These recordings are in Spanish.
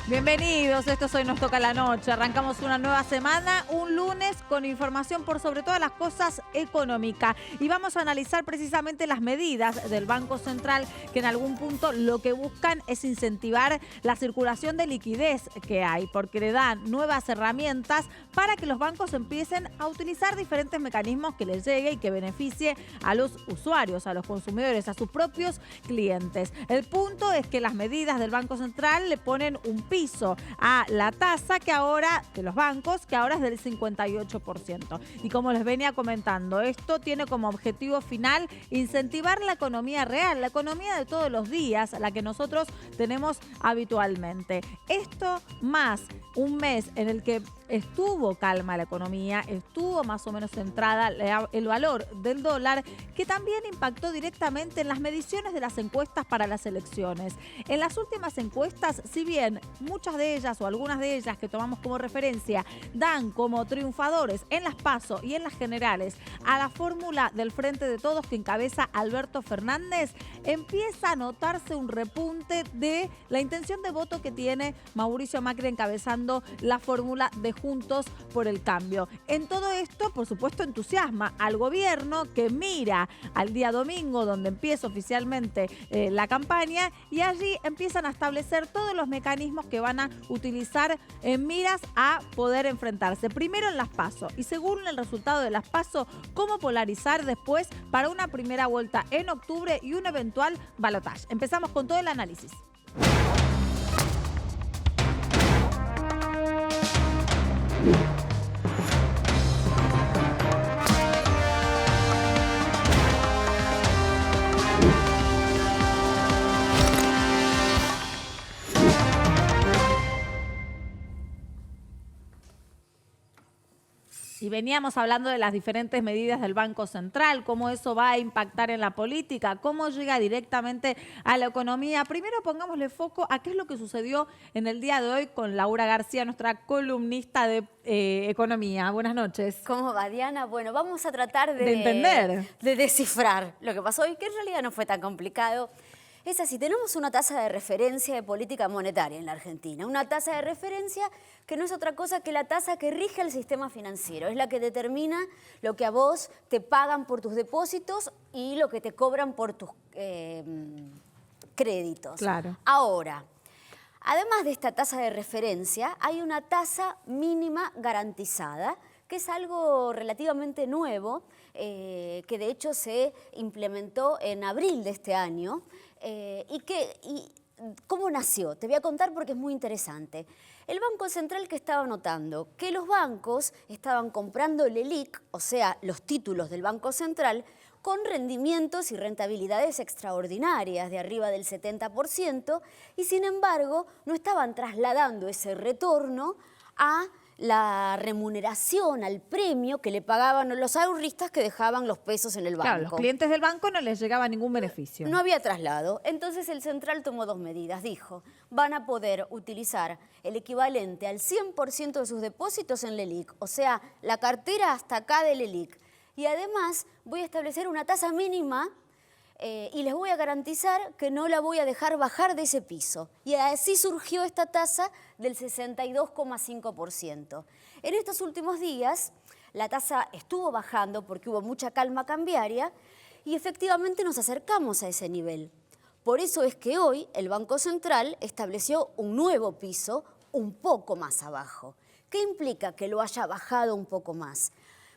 Bienvenidos, esto es Hoy Nos Toca la Noche. Arrancamos una nueva semana, un lunes con información por sobre todas las cosas económica. Y vamos a analizar precisamente las medidas del Banco Central que en algún punto lo que buscan es incentivar la circulación de liquidez que hay, porque le dan nuevas herramientas para que los bancos empiecen a utilizar diferentes mecanismos que les llegue y que beneficie a los usuarios, a los consumidores, a sus propios clientes. El punto es que las medidas del Banco Central le ponen un piso a la tasa que ahora de los bancos, que ahora es del 58%. Y como les venía comentando, esto tiene como objetivo final incentivar la economía real, la economía de todos los días, la que nosotros tenemos habitualmente. Esto más un mes en el que estuvo calma la economía, estuvo más o menos centrada el valor del dólar, que también impactó directamente en las mediciones de las encuestas para las elecciones. En las últimas encuestas, si bien muchas de ellas o algunas de ellas que tomamos como referencia dan como triunfadores en las PASO y en las generales a la fórmula del Frente de Todos que encabeza Alberto Fernández, empieza a notarse un repunte de la intención de voto que tiene Mauricio Macri encabezando la fórmula de Juntos por el Cambio. En todo esto, por supuesto, entusiasma al gobierno que mira al día domingo, donde empieza oficialmente la campaña, y allí empiezan a establecer todos los mecanismos que van a utilizar en miras a poder enfrentarse. Primero en las PASO y según el resultado de las PASO, cómo polarizar después para una primera vuelta en octubre y un eventual balotaje. Empezamos con todo el análisis. Y veníamos hablando de las diferentes medidas del Banco Central, cómo eso va a impactar en la política, cómo llega directamente a la economía. Primero pongámosle foco a qué es lo que sucedió en el día de hoy con Laura García, nuestra columnista de economía. Buenas noches. ¿Cómo va, Diana? Bueno, vamos a tratar de entender, de descifrar lo que pasó hoy, que en realidad no fue tan complicado. Es así, tenemos una tasa de referencia de política monetaria en la Argentina, una tasa de referencia que no es otra cosa que la tasa que rige el sistema financiero, es la que determina lo que a vos te pagan por tus depósitos y lo que te cobran por tus créditos. Claro. Ahora, además de esta tasa de referencia, hay una tasa mínima garantizada, que es algo relativamente nuevo, que de hecho se implementó en abril de este año. ¿Cómo nació? Te voy a contar porque es muy interesante. El Banco Central, que estaba notando que los bancos estaban comprando el LELIQ, o sea, los títulos del Banco Central, con rendimientos y rentabilidades extraordinarias de arriba del 70%, y sin embargo no estaban trasladando ese retorno a la remuneración, al premio que le pagaban los ahorristas que dejaban los pesos en el banco. Claro, los clientes del banco no les llegaba ningún beneficio. No había traslado. Entonces el Central tomó dos medidas. Dijo, van a poder utilizar el equivalente al 100% de sus depósitos en LELIQ, o sea, la cartera hasta acá del LELIQ. Y además voy a establecer una tasa mínima y les voy a garantizar que no la voy a dejar bajar de ese piso. Y así surgió esta tasa del 62,5%. En estos últimos días la tasa estuvo bajando porque hubo mucha calma cambiaria y efectivamente nos acercamos a ese nivel. Por eso es que hoy el Banco Central estableció un nuevo piso un poco más abajo. ¿Qué implica que lo haya bajado un poco más?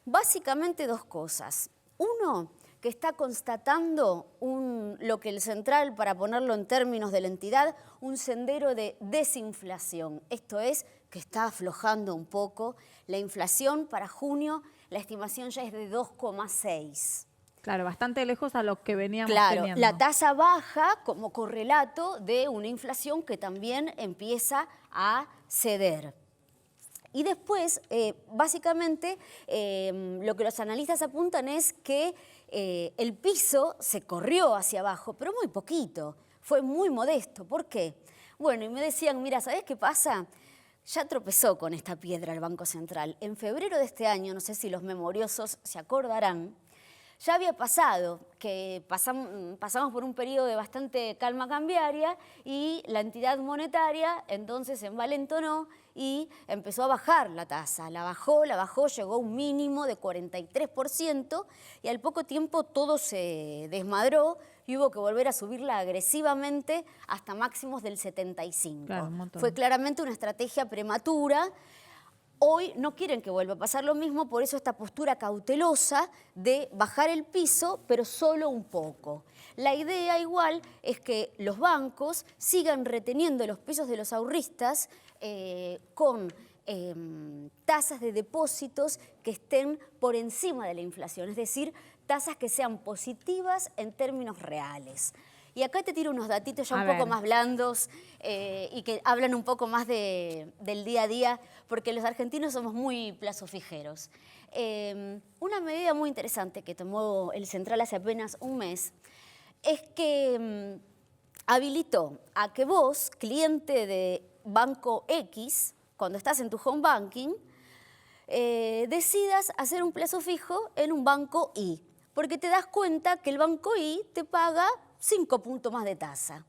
Básicamente dos cosas. Uno, que está constatando lo que el Central, para ponerlo en términos de la entidad, un sendero de desinflación. Esto es, que está aflojando un poco. La inflación para junio, la estimación ya es de 2,6. Claro, bastante lejos a lo que veníamos teniendo. La tasa baja como correlato de una inflación que también empieza a ceder. Y después, básicamente, lo que los analistas apuntan es que el piso se corrió hacia abajo, pero muy poquito, fue muy modesto. ¿Por qué? Bueno, y me decían, mira, ¿sabés qué pasa? Ya tropezó con esta piedra el Banco Central. En febrero de este año, no sé si los memoriosos se acordarán, Ya había pasado, que pasamos por un periodo de bastante calma cambiaria y la entidad monetaria entonces se envalentonó y empezó a bajar la tasa. La bajó, llegó a un mínimo de 43% y al poco tiempo todo se desmadró y hubo que volver a subirla agresivamente hasta máximos del 75%. Claro, un montón. Fue claramente una estrategia prematura. Hoy no quieren que vuelva a pasar lo mismo, por eso esta postura cautelosa de bajar el piso, pero solo un poco. La idea igual es que los bancos sigan reteniendo los pesos de los ahorristas con tasas de depósitos que estén por encima de la inflación, es decir, tasas que sean positivas en términos reales. Y acá te tiro unos datitos ya un poco más blandos y que hablan un poco más del día a día, porque los argentinos somos muy plazofijeros. Una medida muy interesante que tomó el Central hace apenas un mes es que habilitó a que vos, cliente de Banco X, cuando estás en tu home banking, decidas hacer un plazo fijo en un Banco Y, porque te das cuenta que el Banco Y te paga 5 puntos más de tasa.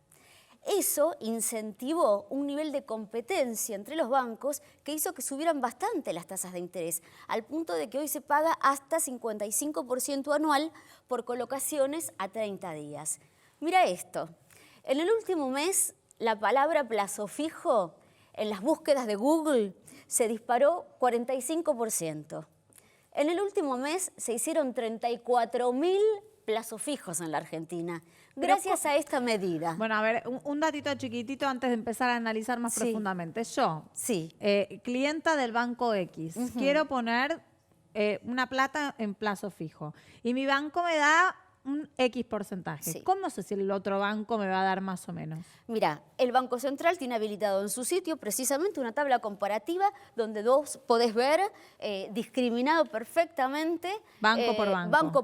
Eso incentivó un nivel de competencia entre los bancos que hizo que subieran bastante las tasas de interés, al punto de que hoy se paga hasta 55% anual por colocaciones a 30 días. Mira esto, en el último mes la palabra plazo fijo en las búsquedas de Google se disparó 45%. En el último mes se hicieron 34.000 plazos fijos en la Argentina, gracias a esta medida. Bueno, a ver, un datito chiquitito antes de empezar a analizar más profundamente. Yo, clienta del Banco X, quiero poner una plata en plazo fijo y mi banco me da un X porcentaje. ¿Cómo sé si el otro banco me va a dar más o menos? Mira, el Banco Central tiene habilitado en su sitio precisamente una tabla comparativa donde vos podés ver discriminado perfectamente banco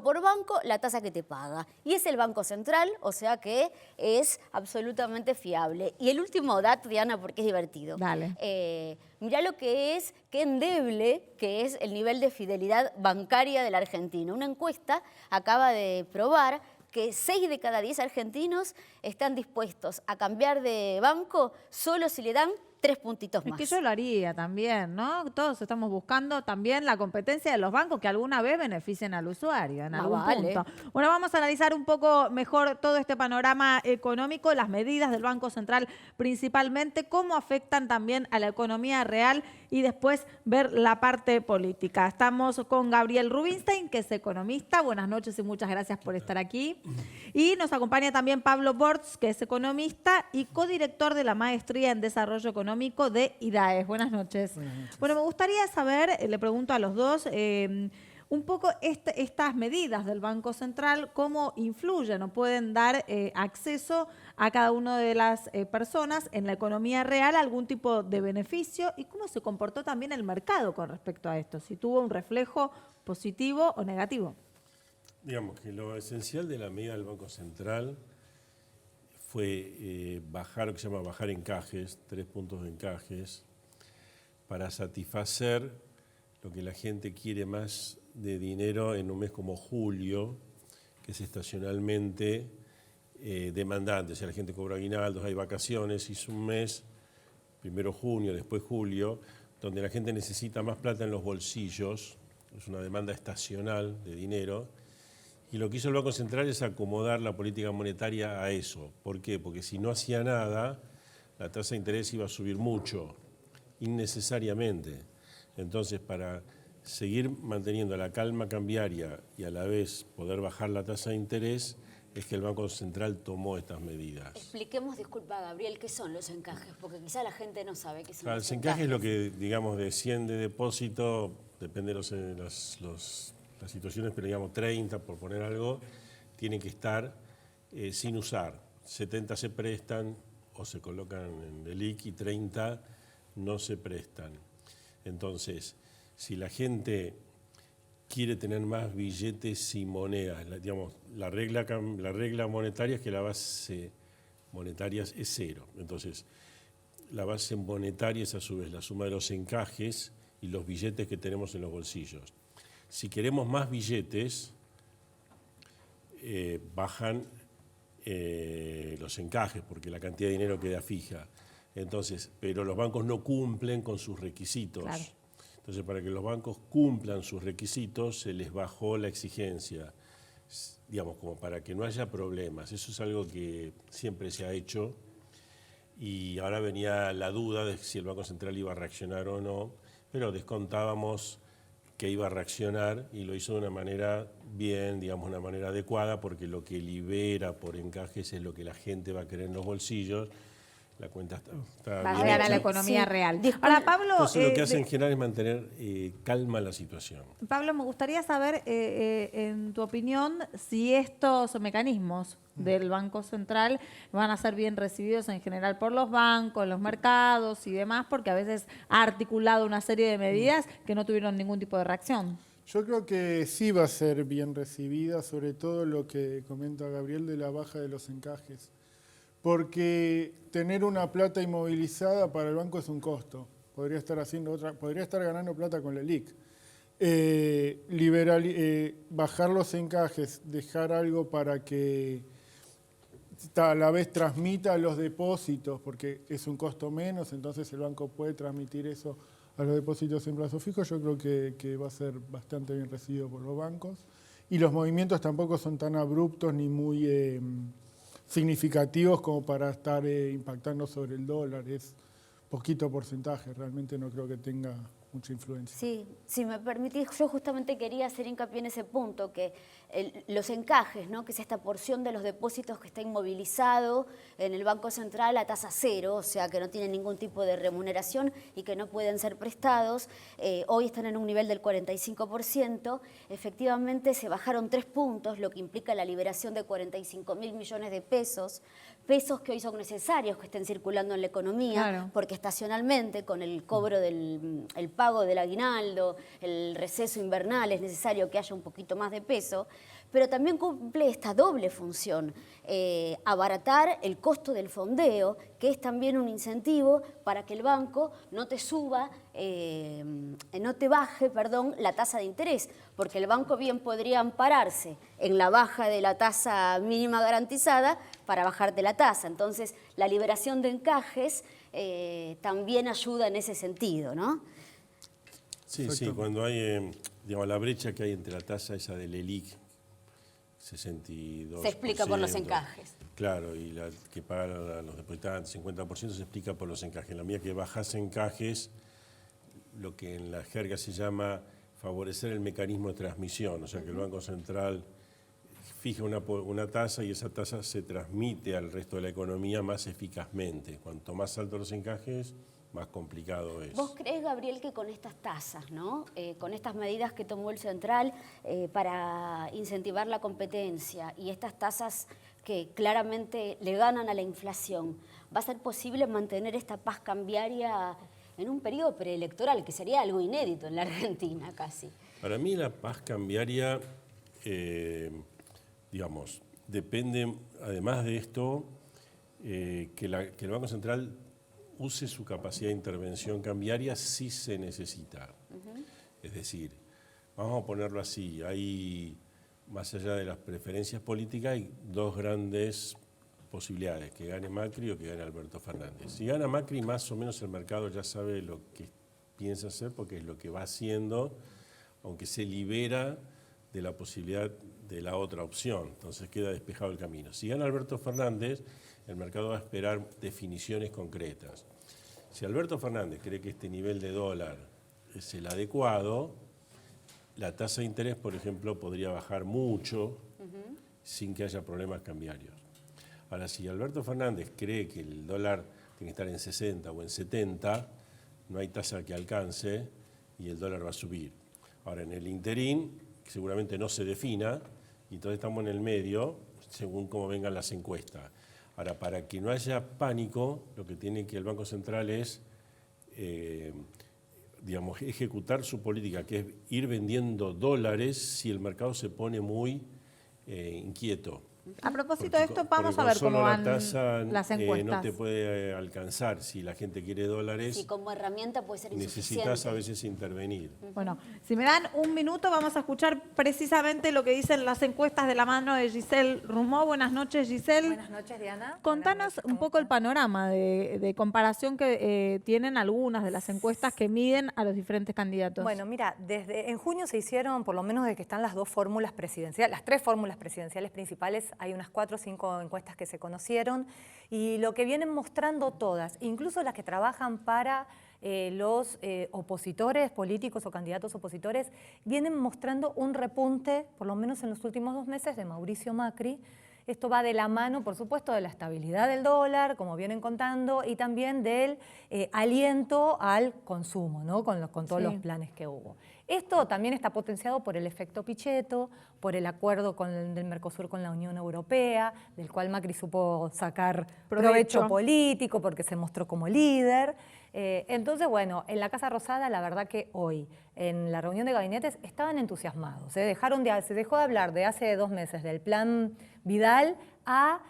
por banco la tasa que te paga. Y es el Banco Central, o sea que es absolutamente fiable. Y el último dato, Diana, porque es divertido. Dale. Mirá lo que es, qué endeble que es el nivel de fidelidad bancaria de la Argentina. Una encuesta acaba de probar que 6 de cada 10 argentinos están dispuestos a cambiar de banco solo si le dan 3 puntitos más. Es que yo lo haría también, ¿no? Todos estamos buscando también la competencia de los bancos que alguna vez beneficien al usuario en algún punto. Bueno, vamos a analizar un poco mejor todo este panorama económico, las medidas del Banco Central principalmente, cómo afectan también a la economía real y después ver la parte política. Estamos con Gabriel Rubinstein, que es economista. Buenas noches y muchas gracias por estar aquí. Y nos acompaña también Pablo Bortz, que es economista y codirector de la Maestría en Desarrollo Económico de IDAES. Buenas noches. Bueno, me gustaría saber, le pregunto a los dos, un poco estas medidas del Banco Central, cómo influyen o pueden dar acceso a cada una de las personas en la economía real a algún tipo de beneficio y cómo se comportó también el mercado con respecto a esto, si tuvo un reflejo positivo o negativo. Digamos que lo esencial de la medida del Banco Central fue bajar, lo que se llama bajar encajes, 3 puntos de encajes, para satisfacer lo que la gente quiere más de dinero en un mes como julio, que es estacionalmente demandante. O sea, la gente cobra aguinaldos, hay vacaciones, y es un mes, primero junio, después julio, donde la gente necesita más plata en los bolsillos, es una demanda estacional de dinero. Y lo que hizo el Banco Central es acomodar la política monetaria a eso. ¿Por qué? Porque si no hacía nada, la tasa de interés iba a subir mucho, innecesariamente. Entonces, para seguir manteniendo la calma cambiaria y a la vez poder bajar la tasa de interés, es que el Banco Central tomó estas medidas. Expliquemos, disculpa Gabriel, ¿qué son los encajes? Porque quizá la gente no sabe qué son los encajes. Es lo que, digamos, de 100 de depósito, depende de las situaciones, pero digamos 30, por poner algo, tienen que estar sin usar. 70 se prestan o se colocan en el IC y 30 no se prestan. Entonces, si la gente quiere tener más billetes y monedas, digamos, la regla monetaria es que la base monetaria es 0. Entonces, la base monetaria es a su vez la suma de los encajes y los billetes que tenemos en los bolsillos. Si queremos más billetes, bajan los encajes, porque la cantidad de dinero queda fija. Entonces, pero los bancos no cumplen con sus requisitos. Claro. Entonces, para que los bancos cumplan sus requisitos, se les bajó la exigencia, digamos, como para que no haya problemas. Eso es algo que siempre se ha hecho y ahora venía la duda de si el Banco Central iba a reaccionar o no, pero descontábamos que iba a reaccionar y lo hizo de una manera bien, digamos, una manera adecuada, porque lo que libera por encajes es lo que la gente va a querer en los bolsillos. La cuenta está Va a bien llegar a hecha. la economía Sí. real. Disculpe. Ahora, Pablo, Entonces lo que hace en general es mantener calma la situación. Pablo, me gustaría saber, en tu opinión, si estos mecanismos del Banco Central van a ser bien recibidos en general por los bancos, los mercados y demás, porque a veces ha articulado una serie de medidas que no tuvieron ningún tipo de reacción. Yo creo que sí va a ser bien recibida, sobre todo lo que comenta Gabriel de la baja de los encajes. Porque tener una plata inmovilizada para el banco es un costo. Podría estar ganando plata con la LELIQ. Bajar los encajes, dejar algo para que a la vez transmita los depósitos, porque es un costo menos, entonces el banco puede transmitir eso a los depósitos en plazo fijo. Yo creo que va a ser bastante bien recibido por los bancos. Y los movimientos tampoco son tan abruptos ni muy significativos como para estar impactando sobre el dólar. Es poquito porcentaje, realmente no creo que tenga mucha influencia. Sí, si me permitís, yo justamente quería hacer hincapié en ese punto, que los encajes, ¿no? Que es esta porción de los depósitos que está inmovilizado en el Banco Central a tasa cero, o sea, que no tienen ningún tipo de remuneración y que no pueden ser prestados, hoy están en un nivel del 45%, efectivamente se bajaron 3 puntos, lo que implica la liberación de 45.000 millones de pesos que hoy son necesarios que estén circulando en la economía, Claro. porque estacionalmente con el cobro del el pago del aguinaldo, el receso invernal, es necesario que haya un poquito más de peso, pero también cumple esta doble función, abaratar el costo del fondeo, que es también un incentivo para que el banco no te baje la tasa de interés, porque el banco bien podría ampararse en la baja de la tasa mínima garantizada para bajarte la tasa. Entonces, la liberación de encajes también ayuda en ese sentido, ¿no? Sí, sí, cuando hay, digamos, la brecha que hay entre la tasa esa del LELIQ, 62%. Se explica por los encajes. Claro, y la que pagan los depositantes, 50%, se explica por los encajes. En la medida que bajas encajes, lo que en la jerga se llama favorecer el mecanismo de transmisión, o sea que el Banco Central fija una tasa y esa tasa se transmite al resto de la economía más eficazmente. Cuanto más altos los encajes, más complicado es. ¿Vos creés, Gabriel, que con estas tasas, ¿no? Con estas medidas que tomó el Central para incentivar la competencia y estas tasas que claramente le ganan a la inflación, va a ser posible mantener esta paz cambiaria en un periodo preelectoral, que sería algo inédito en la Argentina casi? Para mí la paz cambiaria, digamos, depende, además de esto, que el Banco Central use su capacidad de intervención cambiaria si se necesita. Es decir, vamos a ponerlo así, hay, más allá de las preferencias políticas, hay dos grandes posibilidades, que gane Macri o que gane Alberto Fernández. Si gana Macri, más o menos el mercado ya sabe lo que piensa hacer, porque es lo que va haciendo, aunque se libera de la posibilidad de la otra opción, entonces queda despejado el camino. Si gana Alberto Fernández, el mercado va a esperar definiciones concretas. Si Alberto Fernández cree que este nivel de dólar es el adecuado, la tasa de interés, por ejemplo, podría bajar mucho sin que haya problemas cambiarios. Ahora, si Alberto Fernández cree que el dólar tiene que estar en 60 o en 70, no hay tasa que alcance y el dólar va a subir. Ahora, en el interín, seguramente no se defina, y entonces estamos en el medio, según cómo vengan las encuestas. Ahora, para que no haya pánico, lo que tiene que el Banco Central es, digamos, ejecutar su política, que es ir vendiendo dólares si el mercado se pone muy inquieto. A propósito de esto, Porque vamos a con ver cómo solo la van tasa, las no encuestas. te puede alcanzar. Si la gente quiere dólares, Y como herramienta puede ser necesitas insuficiente. a veces intervenir. Bueno, si me dan un minuto, vamos a escuchar precisamente lo que dicen las encuestas de la mano de Giselle Rumó. Buenas noches, Giselle. Buenas noches, Diana. Contanos un poco el panorama de comparación que tienen algunas de las encuestas que miden a los diferentes candidatos. Bueno, mira, desde en junio se hicieron, por lo menos desde que están las dos fórmulas presidenciales, las tres fórmulas presidenciales principales, hay unas 4 o 5 encuestas que se conocieron y lo que vienen mostrando todas, incluso las que trabajan para los opositores políticos o candidatos opositores, vienen mostrando un repunte, por lo menos en los últimos 2 meses, de Mauricio Macri. Esto va de la mano, por supuesto, de la estabilidad del dólar, como vienen contando, y también del aliento al consumo, ¿no? Con todos los planes que hubo. Esto también está potenciado por el efecto Pichetto, por el acuerdo del Mercosur con la Unión Europea, del cual Macri supo sacar provecho político porque se mostró como líder. Entonces, bueno, en la Casa Rosada, la verdad que hoy, en la reunión de gabinetes, estaban entusiasmados. Se dejó de hablar de hace 2 meses del plan Vidal a,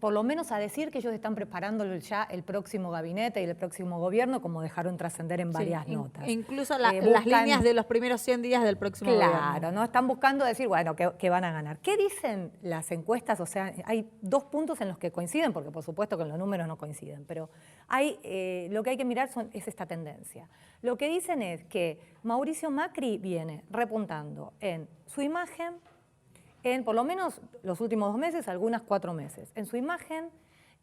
por lo menos a decir que ellos están preparando ya el próximo gabinete y el próximo gobierno, como dejaron trascender en varias notas. Incluso las líneas de los primeros 100 días del próximo gobierno. Claro, ¿no? Están buscando decir, bueno, que van a ganar. ¿Qué dicen las encuestas? O sea, hay 2 puntos en los que coinciden, porque por supuesto que en los números no coinciden, pero lo que hay que mirar es esta tendencia. Lo que dicen es que Mauricio Macri viene repuntando en su imagen, en por lo menos los últimos 2 meses, algunas 4 meses, en su imagen,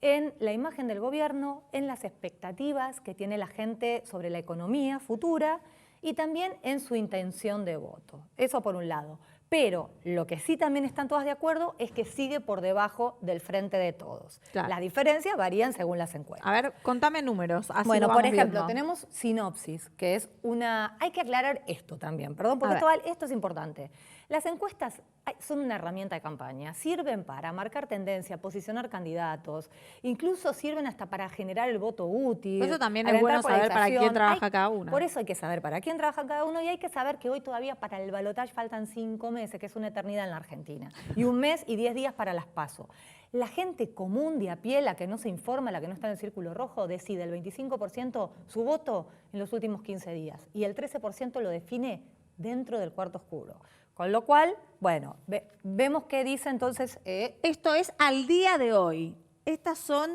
en la imagen del gobierno, en las expectativas que tiene la gente sobre la economía futura y también en su intención de voto. Eso por un lado. Pero lo que sí también están todas de acuerdo es que sigue por debajo del Frente de Todos. Claro. Las diferencias varían según las encuestas. A ver, contame números. Así Bueno, lo por vamos ejemplo, viendo. tenemos Sinopsis, que es una... Hay que aclarar esto también, perdón, porque esto es importante. Las encuestas son una herramienta de campaña, sirven para marcar tendencia, posicionar candidatos, incluso sirven hasta para generar el voto útil. Eso también es bueno saber para quién trabaja cada uno. Por eso hay que saber para quién trabaja cada uno y hay que saber que hoy todavía para el balotaje faltan 5 meses, que es una eternidad en la Argentina, y 1 mes y 10 días para las PASO. La gente común de a pie, la que no se informa, la que no está en el círculo rojo, decide el 25% su voto en los últimos 15 días y el 13% lo define dentro del cuarto oscuro. Con lo cual, bueno, vemos qué dice entonces... Esto es al día de hoy. Estas son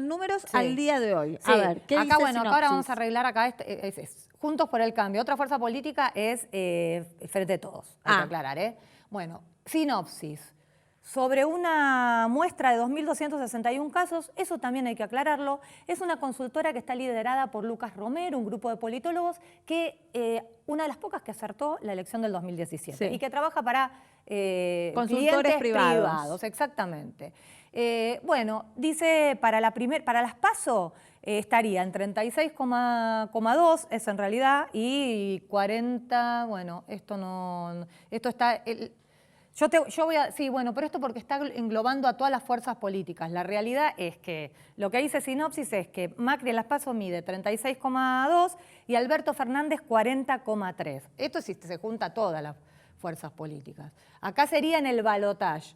números al día de hoy. Sí. A ver, ¿qué acá, dice bueno, Sinopsis? ahora vamos a arreglar acá, Juntos por el Cambio. Otra fuerza política es Frente de Todos, hay que aclarar, ¿eh? Bueno, Sinopsis. Sobre una muestra de 2.261 casos, eso también hay que aclararlo, es una consultora que está liderada por Lucas Romero, un grupo de politólogos, que una de las pocas que acertó la elección del 2017 y que trabaja para consultores privados. Exactamente. Bueno, dice para las PASO estaría en 36,2, es en realidad, y 40, bueno, esto está... Yo voy a... Sí, bueno, pero esto porque está englobando a todas las fuerzas políticas. La realidad es que lo que dice Sinopsis es que Macri en las PASO mide 36,2 y Alberto Fernández 40,3. Esto sí se junta todas las fuerzas políticas. Acá sería en el balotaje.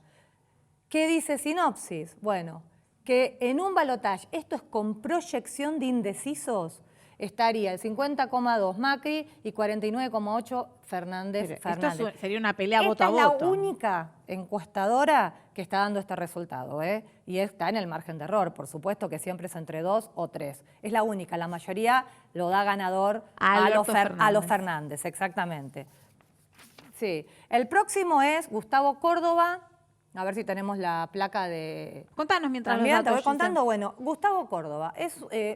¿Qué dice Sinopsis? Bueno, que en un balotaje, esto es con proyección de indecisos, estaría el 50,2 Macri y 49,8 Fernández. Esto sería una pelea voto a voto. Esta es la única encuestadora que está dando este resultado, ¿eh? Y está en el margen de error, por supuesto que siempre es entre 2 o 3. Es la única, la mayoría lo da ganador a los Fernández, exactamente. Sí. El próximo es Gustavo Córdoba. A ver si tenemos la placa de... Contanos mientras también los datos, te voy contando. Bueno, Gustavo Córdoba,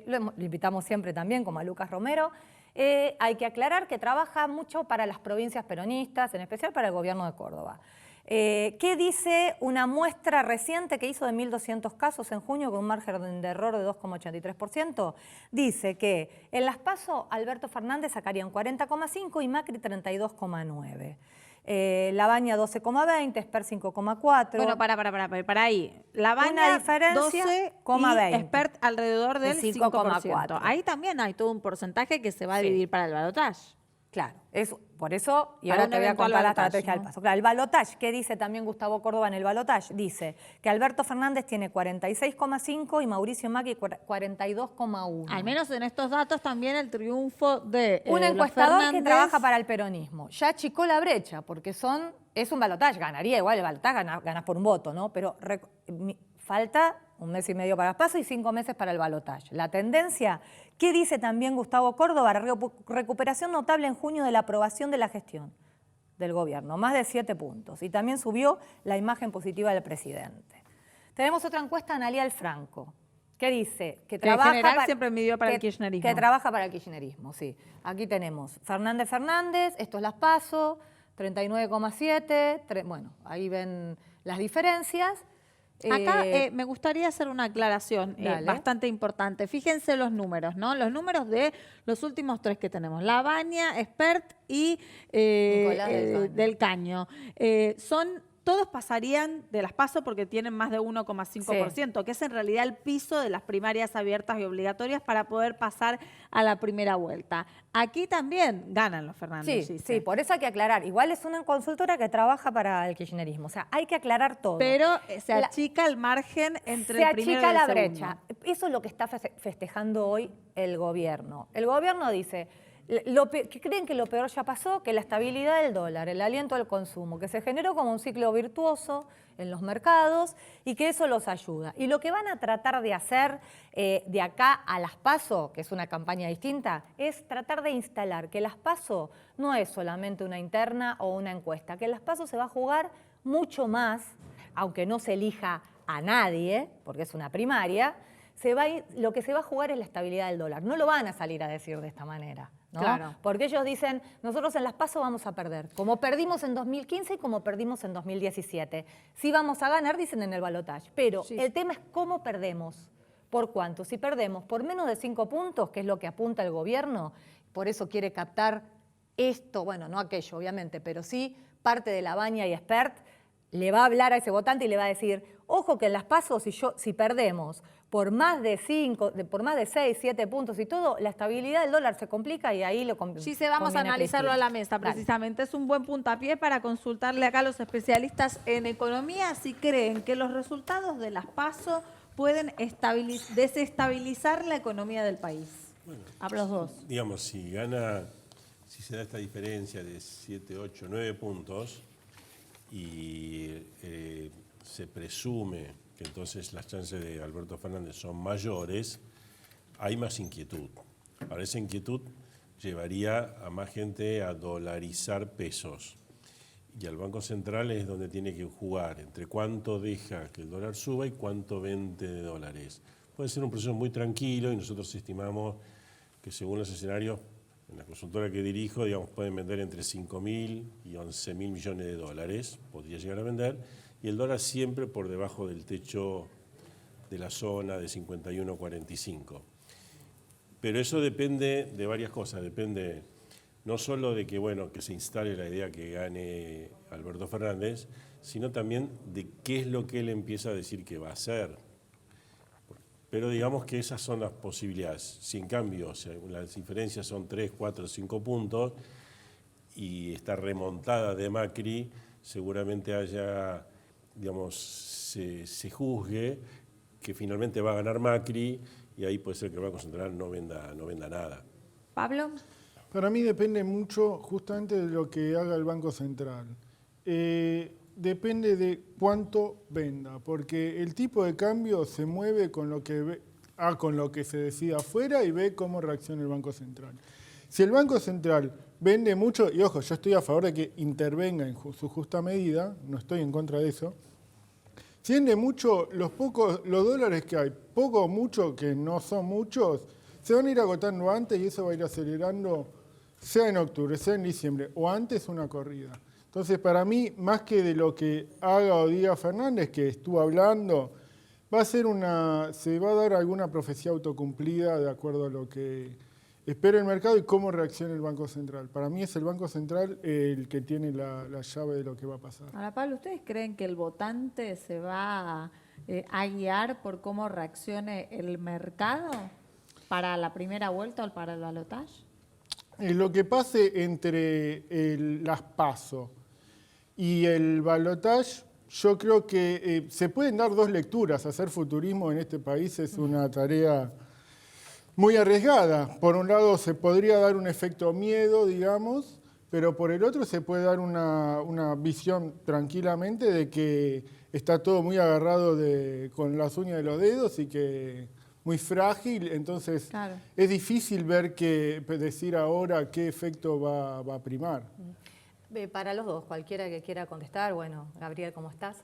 lo invitamos siempre también, como a Lucas Romero. Hay que aclarar que trabaja mucho para las provincias peronistas, en especial para el gobierno de Córdoba. ¿Qué dice una muestra reciente que hizo de 1.200 casos en junio con un margen de error de 2,83%? Dice que en las PASO Alberto Fernández sacaría un 40,5 y Macri 32,9. Labaña 12,20, Espert 5,4. Bueno, para ahí. Labaña una diferencia 12,20 y Espert alrededor del 5,4. 5,4. Ahí también hay todo un porcentaje que se va a dividir para el balotaje. Claro, Por eso, y Para ahora un te voy a eventual contar la balotaje, estrategia del ¿no? PASO. Claro, el balotaje, ¿qué dice también Gustavo Córdoba en el balotaje? Dice que Alberto Fernández tiene 46,5 y Mauricio Macri 42,1. Al menos en estos datos también el triunfo de Un los encuestador que Fernández. trabaja para el peronismo. Ya achicó la brecha, porque es un balotaje, ganaría igual el balotaje, ganás por un voto, ¿no? Pero falta un mes y medio para el PASO y 5 meses para el balotaje. La tendencia, ¿qué dice también Gustavo Córdoba? Recuperación notable en junio de la aprobación de la gestión del gobierno, más de 7 puntos. Y también subió la imagen positiva del presidente. Tenemos otra encuesta de Analía Franco. ¿Qué dice? Que en general siempre midió para el kirchnerismo. Que trabaja para el kirchnerismo, sí. Aquí tenemos Fernández, esto es las PASO, 39,7, bueno, ahí ven las diferencias. Acá me gustaría hacer una aclaración Dale. bastante importante. Fíjense los números, ¿no? Los números de los últimos 3 que tenemos. Lavagna, Espert y Nicolás del Caño. Todos pasarían de las PASO porque tienen más de 1,5%, que es en realidad el piso de las primarias abiertas y obligatorias para poder pasar a la primera vuelta. Aquí también ganan los Fernández. Sí, por eso hay que aclarar. Igual es una consultora que trabaja para el kirchnerismo. O sea, hay que aclarar todo. Pero se achica el margen entre el primero y el segundo. Se achica la brecha. Eso es lo que está festejando hoy el gobierno. El gobierno dice... que creen que lo peor ya pasó, que la estabilidad del dólar, el aliento al consumo, que se generó como un ciclo virtuoso en los mercados y que eso los ayuda. Y lo que van a tratar de hacer de acá a las PASO, que es una campaña distinta, es tratar de instalar que las PASO no es solamente una interna o una encuesta, que las PASO se va a jugar mucho más, aunque no se elija a nadie, porque es una primaria, lo que se va a jugar es la estabilidad del dólar. No lo van a salir a decir de esta manera, ¿no? Claro. Porque ellos dicen, nosotros en las PASO vamos a perder, como perdimos en 2015 y como perdimos en 2017. Sí vamos a ganar, dicen en el balotaje, pero el tema es cómo perdemos, por cuánto. Si perdemos por menos de 5 puntos, que es lo que apunta el gobierno, por eso quiere captar esto, bueno, no aquello obviamente, pero sí parte de Lavagna y Espert, le va a hablar a ese votante y le va a decir, ojo que en las PASO si perdemos por más de 6, 7 puntos y todo, la estabilidad del dólar se complica y ahí lo conviene. Sí, vamos a analizarlo a la mesa, precisamente. Dale. Es un buen puntapié para consultarle acá a los especialistas en economía si creen que los resultados de las PASO pueden desestabilizar la economía del país. Bueno, a los dos. Digamos, si se da esta diferencia de 7, 8, 9 puntos y se presume que entonces las chances de Alberto Fernández son mayores, hay más inquietud. Ahora, esa inquietud llevaría a más gente a dolarizar pesos. Y al Banco Central es donde tiene que jugar entre cuánto deja que el dólar suba y cuánto vende de dólares. Puede ser un proceso muy tranquilo y nosotros estimamos que según los escenarios, en la consultora que dirijo, digamos, pueden vender entre 5.000 y 11.000 millones de dólares, podría llegar a vender, y el dólar siempre por debajo del techo de la zona de 51.45. Pero eso depende de varias cosas, depende no solo de que, bueno, que se instale la idea que gane Alberto Fernández, sino también de qué es lo que él empieza a decir que va a hacer. Pero digamos que esas son las posibilidades. Si en cambio las diferencias son 3, 4, 5 puntos y está remontada de Macri, seguramente haya, digamos, se juzgue que finalmente va a ganar Macri y ahí puede ser que el Banco Central no venda nada. Pablo. Para mí depende mucho justamente de lo que haga el Banco Central. Depende de cuánto venda, porque el tipo de cambio se mueve con lo que con lo que se decide afuera y ve cómo reacciona el Banco Central. Si el Banco Central vende mucho, y ojo, yo estoy a favor de que intervenga en su justa medida, no estoy en contra de eso. Si vende mucho, los dólares que hay, poco o mucho, que no son muchos, se van a ir agotando antes y eso va a ir acelerando, sea en octubre, sea en diciembre, o antes una corrida. Entonces, para mí, más que de lo que haga o diga Fernández, que estuvo hablando, se va a dar alguna profecía autocumplida de acuerdo a lo que espera el mercado y cómo reacciona el Banco Central. Para mí es el Banco Central el que tiene la llave de lo que va a pasar. Ahora, Pablo, ¿ustedes creen que el votante se va a guiar por cómo reaccione el mercado para la primera vuelta o para el balotaje? Lo que pase entre las PASO y el balotaje, yo creo que se pueden dar dos lecturas. Hacer futurismo en este país es una tarea muy arriesgada. Por un lado se podría dar un efecto miedo, digamos, pero por el otro se puede dar una visión tranquilamente de que está todo muy agarrado con las uñas de los dedos y que muy frágil, entonces Claro. es difícil decir ahora qué efecto va a primar. Para los dos, cualquiera que quiera contestar, bueno, Gabriel, ¿cómo estás?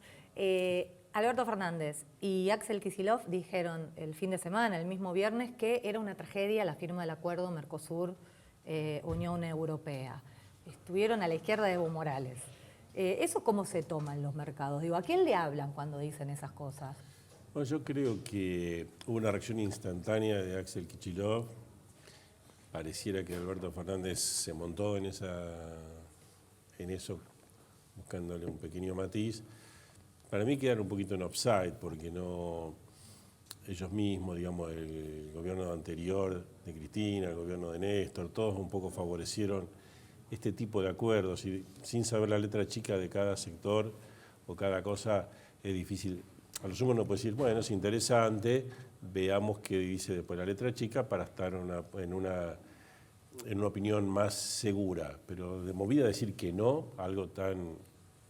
Alberto Fernández y Axel Kicillof dijeron el fin de semana, el mismo viernes, que era una tragedia la firma del acuerdo Mercosur-Unión Europea. Estuvieron a la izquierda de Evo Morales. ¿Eso cómo se toma en los mercados? Digo, ¿a quién le hablan cuando dicen esas cosas? Bueno, yo creo que hubo una reacción instantánea de Axel Kicillof. Pareciera que Alberto Fernández se montó en eso, buscándole un pequeño matiz. Para mí quedaron un poquito en offside, porque no ellos mismos, digamos, el gobierno anterior de Cristina, el gobierno de Néstor, todos un poco favorecieron este tipo de acuerdos, y sin saber la letra chica de cada sector o cada cosa es difícil. A lo sumo uno puede decir, bueno, es interesante, veamos qué dice después la letra chica para estar en una opinión más segura, pero de movida a decir que no, algo tan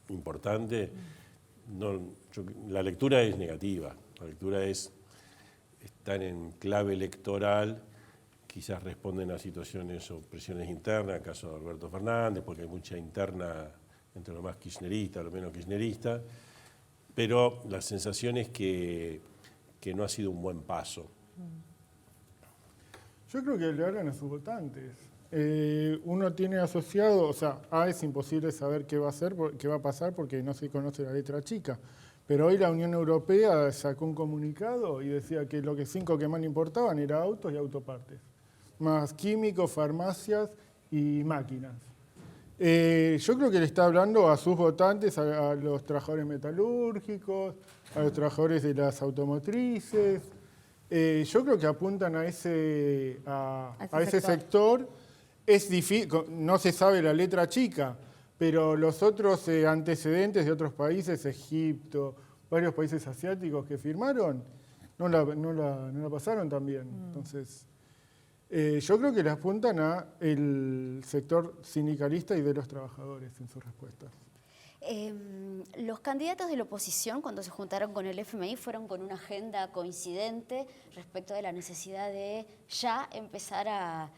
importante, la lectura es negativa, la lectura están en clave electoral, quizás responden a situaciones o presiones internas, en el caso de Alberto Fernández, porque hay mucha interna entre lo más kirchnerista, lo menos kirchnerista, pero la sensación es que no ha sido un buen paso. Yo creo que le hablan a sus votantes. Uno tiene asociado, o sea, es imposible saber qué va a pasar porque no se conoce la letra chica. Pero hoy la Unión Europea sacó un comunicado y decía que lo que 5 que más le importaban eran autos y autopartes, más químicos, farmacias y máquinas. Yo creo que le está hablando a sus votantes, a los trabajadores metalúrgicos, a los trabajadores de las automotrices. Yo creo que apuntan a ese sector. Es difícil, no se sabe la letra chica, pero los otros antecedentes de otros países, Egipto, varios países asiáticos que firmaron, no la pasaron tan bien. Entonces, yo creo que le apuntan al sector sindicalista y de los trabajadores en sus respuestas. Los candidatos de la oposición, cuando se juntaron con el FMI, fueron con una agenda coincidente respecto de la necesidad de ya empezar a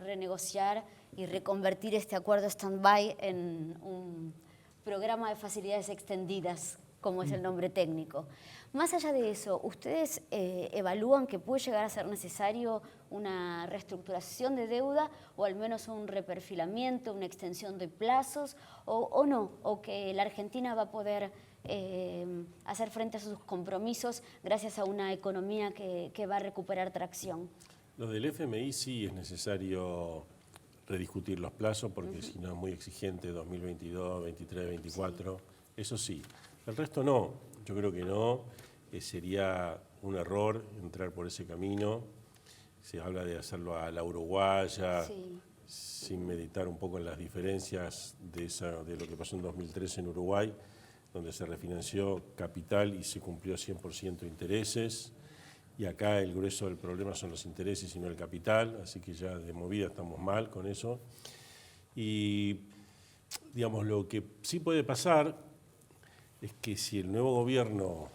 renegociar y reconvertir este acuerdo stand-by en un programa de facilidades extendidas, como es el nombre técnico. Más allá de eso, ¿ustedes evalúan que puede llegar a ser necesario una reestructuración de deuda o al menos un reperfilamiento, una extensión de plazos o no? ¿O que la Argentina va a poder hacer frente a sus compromisos gracias a una economía que va a recuperar tracción? Lo del FMI sí es necesario rediscutir los plazos porque si no es muy exigente 2022, 23, 24, eso sí. El resto no, yo creo que no, sería un error entrar por ese camino. Se habla de hacerlo a la uruguaya, sin meditar un poco en las diferencias de lo que pasó en 2013 en Uruguay, donde se refinanció capital y se cumplió 100% intereses. Y acá el grueso del problema son los intereses y no el capital, así que ya de movida estamos mal con eso. Y digamos, lo que sí puede pasar es que si el nuevo gobierno,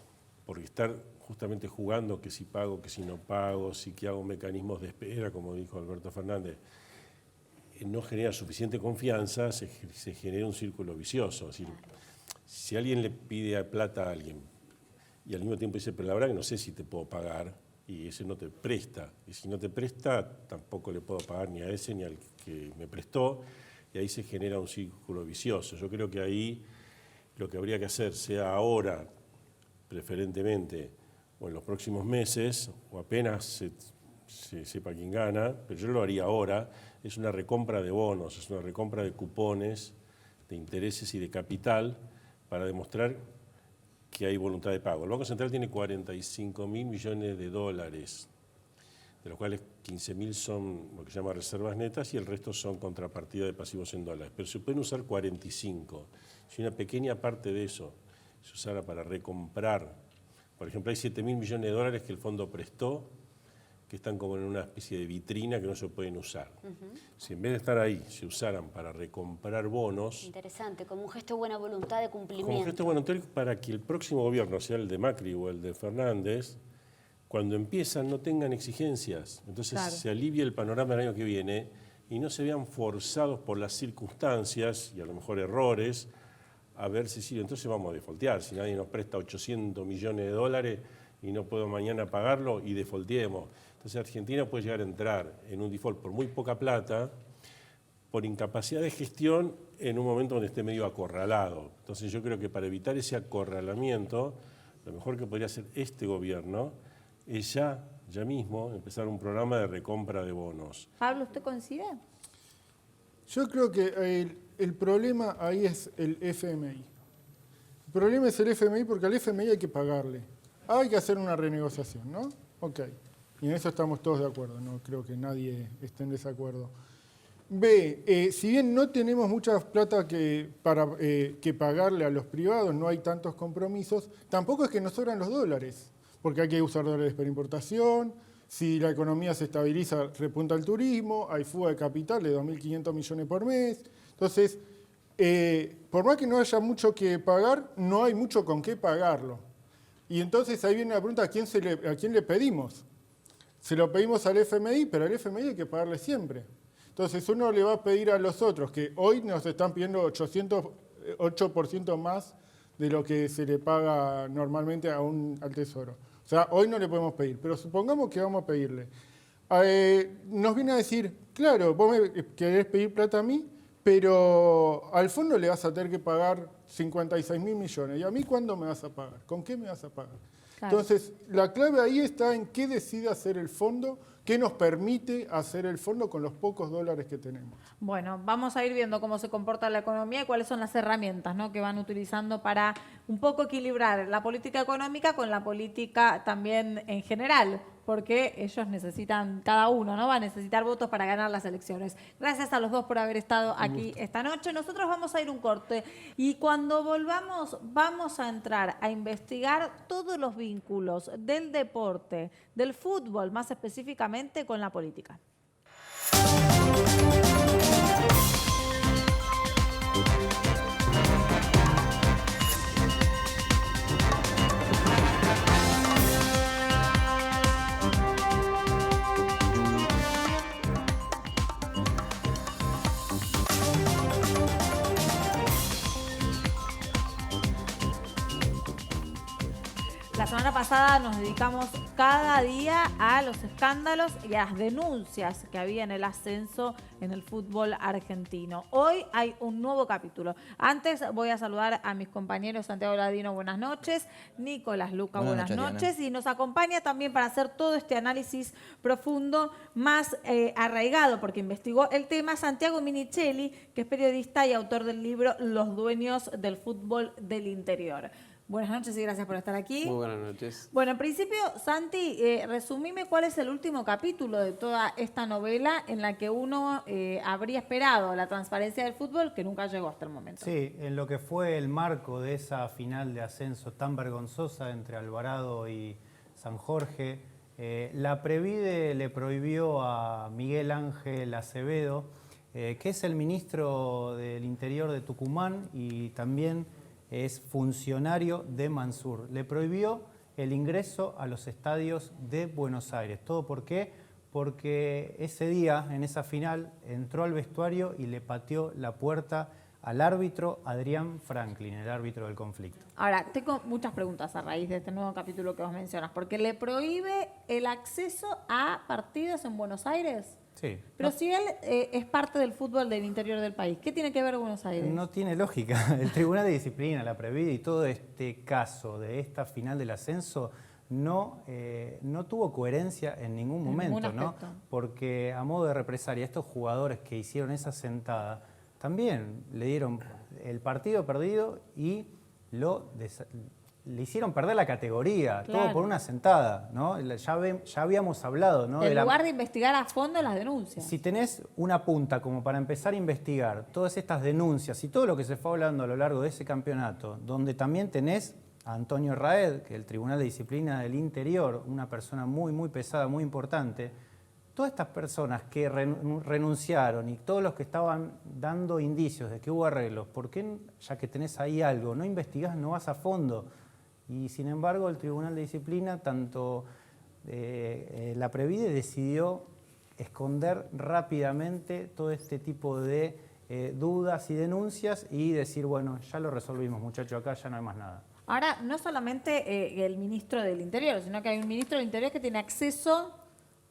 porque estar justamente jugando que si pago, que si no pago, si que hago mecanismos de espera, como dijo Alberto Fernández, no genera suficiente confianza, se genera un círculo vicioso. Es decir, si alguien le pide plata a alguien, y al mismo tiempo dice, pero la verdad que no sé si te puedo pagar, y ese no te presta. Y si no te presta, tampoco le puedo pagar ni a ese ni al que me prestó, y ahí se genera un círculo vicioso. Yo creo que ahí lo que habría que hacer, sea ahora, preferentemente, o en los próximos meses, o apenas se sepa quién gana, pero yo lo haría ahora, es una recompra de bonos, es una recompra de cupones, de intereses y de capital, para demostrar que hay voluntad de pago. El Banco Central tiene 45.000 millones de dólares de los cuales 15.000 son lo que se llama reservas netas y el resto son contrapartida de pasivos en dólares. Pero se pueden usar 45. Si una pequeña parte de eso se usara para recomprar, por ejemplo, hay 7.000 millones de dólares que el fondo prestó, que están como en una especie de vitrina que no se pueden usar. Si en vez de estar ahí se usaran para recomprar bonos... Interesante, como un gesto de buena voluntad de cumplimiento. Como un gesto de buena voluntad para que el próximo gobierno, sea el de Macri o el de Fernández, cuando empiezan no tengan exigencias. Entonces se alivia el panorama del año que viene y no se vean forzados por las circunstancias y a lo mejor errores a ver si sí. Entonces vamos a defaultear. Si nadie nos presta 800 millones de dólares y no puedo mañana pagarlo y defaulteemos. Entonces Argentina puede llegar a entrar en un default por muy poca plata, por incapacidad de gestión en un momento donde esté medio acorralado. Entonces yo creo que para evitar ese acorralamiento, lo mejor que podría hacer este gobierno es ya mismo empezar un programa de recompra de bonos. Pablo, ¿usted coincide? Yo creo que el problema ahí es el FMI. El problema es el FMI porque al FMI hay que pagarle. Hay que hacer una renegociación, ¿no? Ok. Y en eso estamos todos de acuerdo, no creo que nadie esté en desacuerdo. B, si bien no tenemos mucha plata que pagarle a los privados, no hay tantos compromisos, tampoco es que nos sobran los dólares, porque hay que usar dólares para importación, si la economía se estabiliza, repunta el turismo, hay fuga de capital de 2.500 millones por mes. Entonces, por más que no haya mucho que pagar, no hay mucho con qué pagarlo. Y entonces ahí viene la pregunta, ¿a quién le pedimos? Se lo pedimos al FMI, pero al FMI hay que pagarle siempre. Entonces uno le va a pedir a los otros, que hoy nos están pidiendo 8% más de lo que se le paga normalmente al Tesoro. O sea, hoy no le podemos pedir, pero supongamos que vamos a pedirle. Nos viene a decir, claro, vos me querés pedir plata a mí, pero al fondo le vas a tener que pagar 56.000 millones. ¿Y a mí cuándo me vas a pagar? ¿Con qué me vas a pagar? Claro. Entonces, la clave ahí está en qué decide hacer el fondo, qué nos permite hacer el fondo con los pocos dólares que tenemos. Bueno, vamos a ir viendo cómo se comporta la economía y cuáles son las herramientas, ¿no?, que van utilizando para un poco equilibrar la política económica con la política también en general, porque ellos necesitan, cada uno, ¿no?, va a necesitar votos para ganar las elecciones. Gracias a los dos por haber estado aquí esta noche. Nosotros vamos a ir un corte y cuando volvamos vamos a entrar a investigar todos los vínculos del deporte, del fútbol más específicamente, con la política. La semana pasada nos dedicamos cada día a los escándalos y a las denuncias que había en el ascenso en el fútbol argentino. Hoy hay un nuevo capítulo. Antes voy a saludar a mis compañeros. Santiago Ladino, buenas noches. Nicolás Luca, buenas noches. Y nos acompaña también para hacer todo este análisis profundo, más arraigado, porque investigó el tema, Santiago Minichelli, que es periodista y autor del libro Los dueños del fútbol del interior. Buenas noches y gracias por estar aquí. Muy buenas noches. Bueno, en principio, Santi, resumime cuál es el último capítulo de toda esta novela en la que uno habría esperado la transparencia del fútbol, que nunca llegó hasta el momento. Sí, en lo que fue el marco de esa final de ascenso tan vergonzosa entre Alvarado y San Jorge, la Previde le prohibió a Miguel Ángel Acevedo, que es el ministro del Interior de Tucumán y también es funcionario de Mansur. Le prohibió el ingreso a los estadios de Buenos Aires. ¿Todo por qué? Porque ese día, en esa final, entró al vestuario y le pateó la puerta al árbitro Adrián Franklin, el árbitro del conflicto. Ahora, tengo muchas preguntas a raíz de este nuevo capítulo que vos mencionas, porque le prohíbe el acceso a partidos en Buenos Aires. Sí. Pero si él es parte del fútbol del interior del país, ¿qué tiene que ver Buenos Aires? No tiene lógica. El Tribunal de Disciplina, la Previde y todo este caso de esta final del ascenso no tuvo coherencia en ningún momento, ¿no? Porque a modo de represalia, estos jugadores que hicieron esa sentada también le dieron el partido perdido y lo le hicieron perder la categoría, Claro. todo por una sentada, ¿no? Ya habíamos hablado, ¿no? En lugar de investigar a fondo las denuncias. Si tenés una punta como para empezar a investigar todas estas denuncias y todo lo que se fue hablando a lo largo de ese campeonato, donde también tenés a Antonio Raed, que el Tribunal de Disciplina del Interior, una persona muy, muy pesada, muy importante, todas estas personas que renunciaron y todos los que estaban dando indicios de que hubo arreglos, ¿por qué, ya que tenés ahí algo, no investigás, no vas a fondo? Y sin embargo el Tribunal de Disciplina, tanto la Previde, decidió esconder rápidamente todo este tipo de dudas y denuncias y decir, bueno, ya lo resolvimos, muchachos, acá ya no hay más nada. Ahora, no solamente el ministro del Interior, sino que hay un ministro del Interior que tiene acceso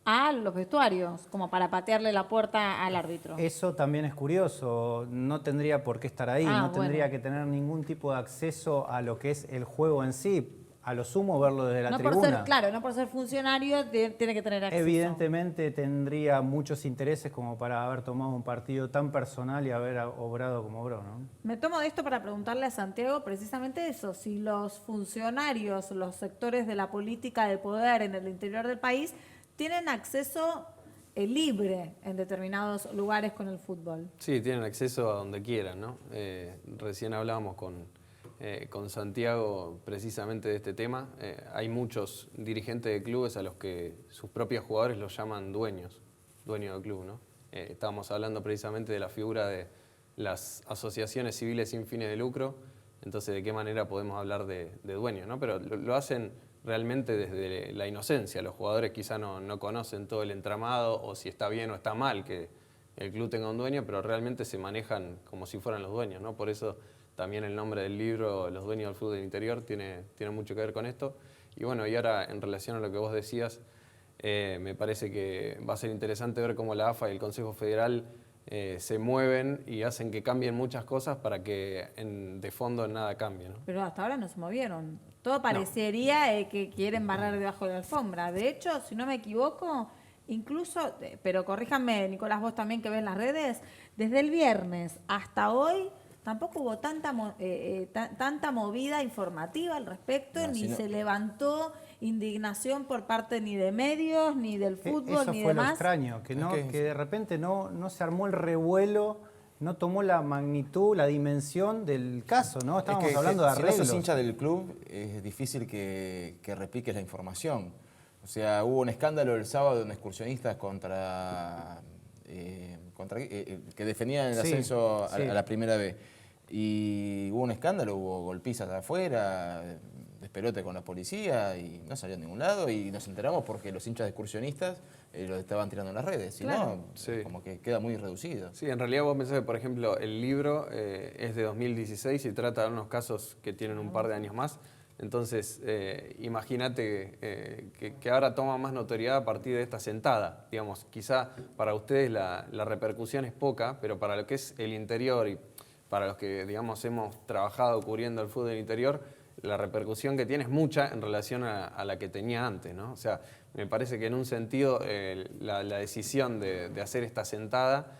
a los vestuarios, como para patearle la puerta al árbitro. Eso también es curioso, no tendría por qué estar ahí, no tendría que tener ningún tipo de acceso a lo que es el juego en sí, a lo sumo verlo desde la tribuna. Por ser, claro, no por ser funcionario tiene que tener acceso. Evidentemente tendría muchos intereses como para haber tomado un partido tan personal y haber obrado como obró, ¿no? Me tomo de esto para preguntarle a Santiago precisamente eso, si los funcionarios, los sectores de la política de poder en el interior del país tienen acceso libre en determinados lugares con el fútbol. Sí, tienen acceso a donde quieran, ¿no? Recién hablábamos con Santiago precisamente de este tema. Hay muchos dirigentes de clubes a los que sus propios jugadores los llaman dueños del club, ¿no? Estábamos hablando precisamente de la figura de las asociaciones civiles sin fines de lucro, entonces de qué manera podemos hablar de dueños, ¿no? Pero lo hacen realmente desde la inocencia. Los jugadores quizá no conocen todo el entramado o si está bien o está mal que el club tenga un dueño, pero realmente se manejan como si fueran los dueños, ¿no? Por eso también el nombre del libro, Los dueños del fútbol del interior, tiene mucho que ver con esto. Y bueno, y ahora en relación a lo que vos decías, me parece que va a ser interesante ver cómo la AFA y el Consejo Federal se mueven y hacen que cambien muchas cosas para que de fondo nada cambie, ¿no? Pero hasta ahora no se movieron. Todo parecería que quieren barrar debajo de la alfombra. De hecho, si no me equivoco, incluso, pero corríjanme, Nicolás, vos también que ves las redes, desde el viernes hasta hoy tampoco hubo tanta movida informativa al respecto, ni se levantó indignación por parte ni de medios, ni del fútbol, Eso ni fue demás. lo extraño, que de repente no se armó el revuelo, no tomó la magnitud, la dimensión del caso, ¿no? Estábamos hablando de arreglos. Si no sos hincha del club, es difícil que repliques la información. O sea, hubo un escándalo el sábado de un excursionista que defendían el ascenso a la primera B. Y hubo un escándalo, hubo golpizas afuera, despelote con la policía y no salió a ningún lado y nos enteramos porque los hinchas de excursionistas los estaban tirando en las redes. Si no, como que queda muy reducido. Sí, en realidad vos pensás que, por ejemplo, el libro es de 2016 y trata de unos casos que tienen un par de años más. Entonces, imagínate que ahora toma más notoriedad a partir de esta sentada. Digamos, quizá para ustedes la repercusión es poca, pero para lo que es el interior y para los que, digamos, hemos trabajado cubriendo el fútbol del interior, la repercusión que tiene es mucha en relación a la que tenía antes, ¿no? O sea, me parece que en un sentido la decisión de hacer esta sentada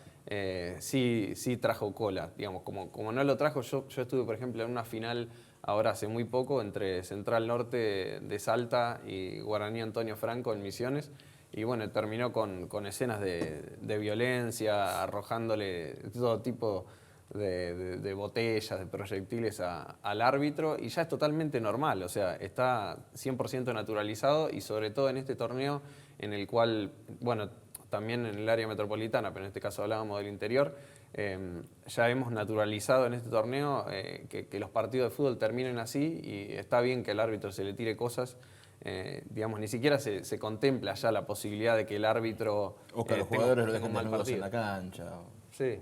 sí trajo cola. Digamos, como no lo trajo, yo estuve, por ejemplo, en una final ahora hace muy poco entre Central Norte de Salta y Guaraní Antonio Franco en Misiones. Y bueno, terminó con escenas de violencia, arrojándole todo tipo de botellas, de proyectiles al árbitro, y ya es totalmente normal, o sea, está 100% naturalizado, y sobre todo en este torneo en el cual, bueno, también en el área metropolitana, pero en este caso hablábamos del interior, ya hemos naturalizado en este torneo que los partidos de fútbol terminen así, y está bien que al árbitro se le tire cosas. Digamos, ni siquiera se contempla ya la posibilidad de que el árbitro o que los jugadores lo dejen desnudos en la cancha. Sí.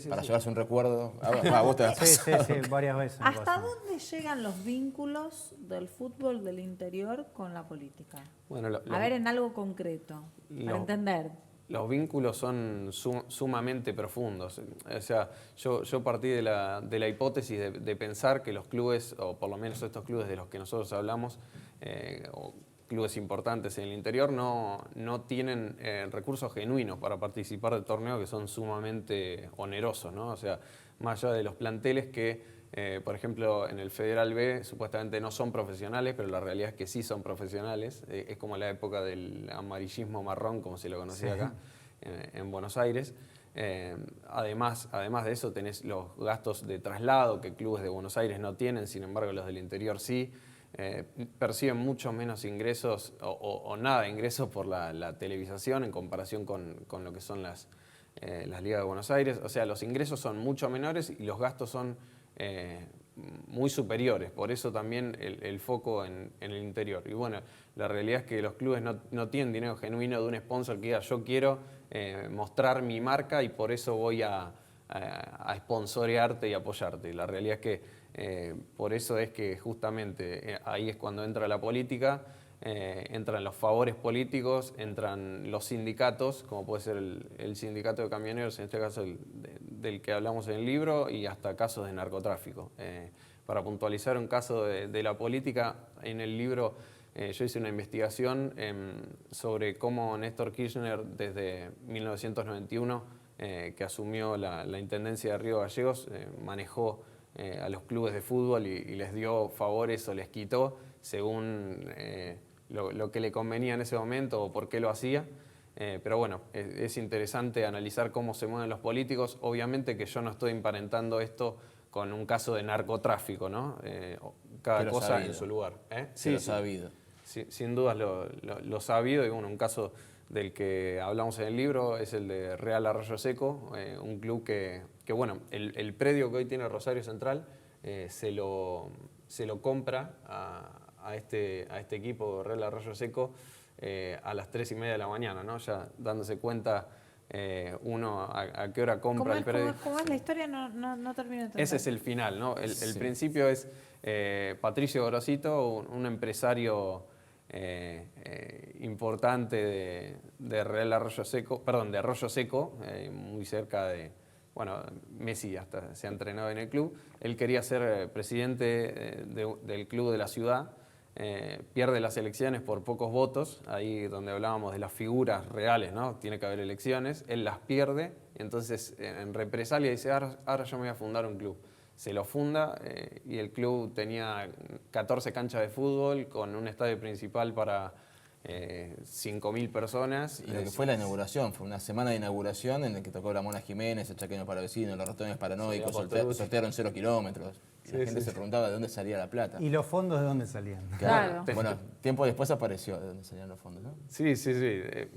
Para llevarse un recuerdo. Vos te sí, varias veces. ¿Hasta dónde llegan los vínculos del fútbol del interior con la política? Bueno, a ver, en algo concreto, para entender. Los vínculos son sumamente profundos. O sea, yo partí de la hipótesis de pensar que los clubes, o por lo menos estos clubes de los que nosotros hablamos, o clubes importantes en el interior, no tienen recursos genuinos para participar de torneos que son sumamente onerosos, ¿no? O sea, más allá de los planteles que Por ejemplo, en el Federal B supuestamente no son profesionales, pero la realidad es que sí son profesionales. Es como la época del amarillismo marrón, como se lo conocía acá, en Buenos Aires. Además de eso tenés los gastos de traslado que clubes de Buenos Aires no tienen, sin embargo los del interior sí. Perciben mucho menos ingresos o nada de ingresos por la televisación en comparación con lo que son las ligas de Buenos Aires. O sea, los ingresos son mucho menores y los gastos son muy superiores. Por eso también el foco en el interior. Y bueno, la realidad es que los clubes no tienen dinero genuino de un sponsor que diga yo quiero mostrar mi marca y por eso voy a sponsorearte y apoyarte. La realidad es que por eso es que justamente ahí es cuando entra la política, entran los favores políticos, entran los sindicatos, como puede ser el sindicato de camioneros, en este caso del que hablamos en el libro, y hasta casos de narcotráfico. Para puntualizar un caso de la política, en el libro yo hice una investigación sobre cómo Néstor Kirchner desde 1991, que asumió la Intendencia de Río Gallegos, manejó a los clubes de fútbol y les dio favores o les quitó según lo que le convenía en ese momento o por qué lo hacía. Pero bueno, es interesante analizar cómo se mueven los políticos. Obviamente que yo no estoy emparentando esto con un caso de narcotráfico, ¿no? Cada Pero cosa sabido. en su lugar. Sí, lo sabido. Sí, sin dudas lo sabido, y bueno, un caso del que hablamos en el libro es el de Real Arroyo Seco, un club que bueno, el predio que hoy tiene Rosario Central se lo compra a este equipo Real Arroyo Seco a las 3:30 de la mañana, ¿no? Ya dándose cuenta uno a qué hora compra el predio. ¿Cómo es la historia? No termino de entender. Ese es el final, ¿no? El Sí. principio es Patricio Gorosito, un empresario importante de Real Arroyo Seco, perdón, de Arroyo Seco, muy cerca de, bueno, Messi hasta se ha entrenado en el club. Él quería ser presidente del club de la ciudad, pierde las elecciones por pocos votos, ahí donde hablábamos de las figuras reales, ¿no? Tiene que haber elecciones, él las pierde, entonces en represalia dice, ahora yo me voy a fundar un club. Se lo funda y el club tenía 14 canchas de fútbol con un estadio principal para 5.000 personas. Y lo que fue la inauguración, fue una semana de inauguración en la que tocó la Mona Jiménez, el Chaqueño para vecinos, los ratones paranoicos, sortearon 0 kilómetros. Y la gente se preguntaba de dónde salía la plata. ¿Y los fondos de dónde salían? Claro. Bueno, tiempo después apareció de dónde salían los fondos, ¿no? Sí.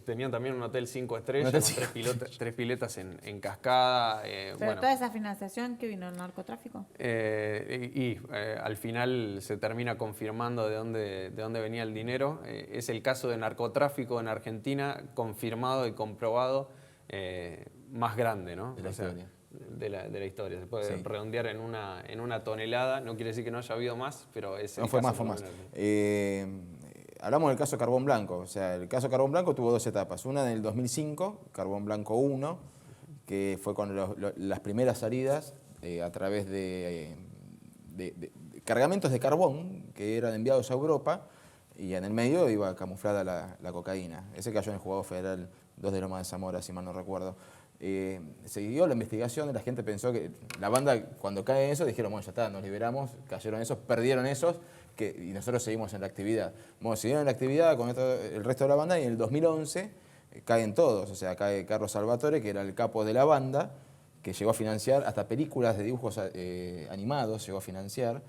Tenían también un hotel 5 estrellas, Un hotel con tres piletas en cascada. Pero Bueno, toda esa financiación que vino del narcotráfico. al final se termina confirmando de dónde venía el dinero. Es el caso de narcotráfico en Argentina, confirmado y comprobado, más grande, ¿no? De la historia. De la historia. Se puede redondear en una tonelada. No quiere decir que no haya habido más, pero es el No, fue caso más. preliminar. Hablamos del caso Carbón Blanco. O sea, el caso Carbón Blanco tuvo 2 etapas. Una en el 2005, Carbón Blanco 1, que fue con las primeras salidas a través de cargamentos de carbón que eran enviados a Europa, y en el medio iba camuflada la cocaína. Ese cayó en el Juzgado Federal 2 de Loma de Zamora, si mal no recuerdo. Se siguió la investigación, la gente pensó que la banda, cuando cae eso, dijeron, bueno, ya está, nos liberamos, cayeron esos, perdieron esos, y nosotros seguimos en la actividad. Bueno, siguieron en la actividad con el resto de la banda, y en el 2011 caen todos. O sea, cae Carlos Salvatore, que era el capo de la banda, que llegó a financiar hasta películas de dibujos animados, llegó a financiar,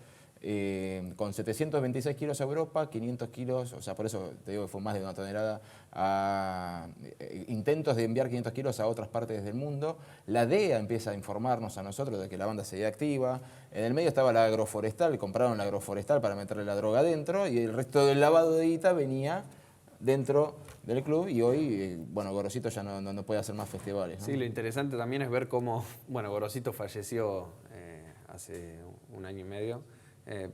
con 726 kilos a Europa, 500 kilos, o sea, por eso te digo que fue más de 1 tonelada, a intentos de enviar 500 kilos a otras partes del mundo. La DEA empieza a informarnos a nosotros de que la banda seguía activa. En el medio estaba la agroforestal, compraron la agroforestal para meterle la droga adentro, y el resto del lavado de guita venía dentro del club, y hoy, bueno, Gorosito ya no puede hacer más festivales, ¿no? Sí, lo interesante también es ver cómo, bueno, Gorosito falleció hace 1 año y medio.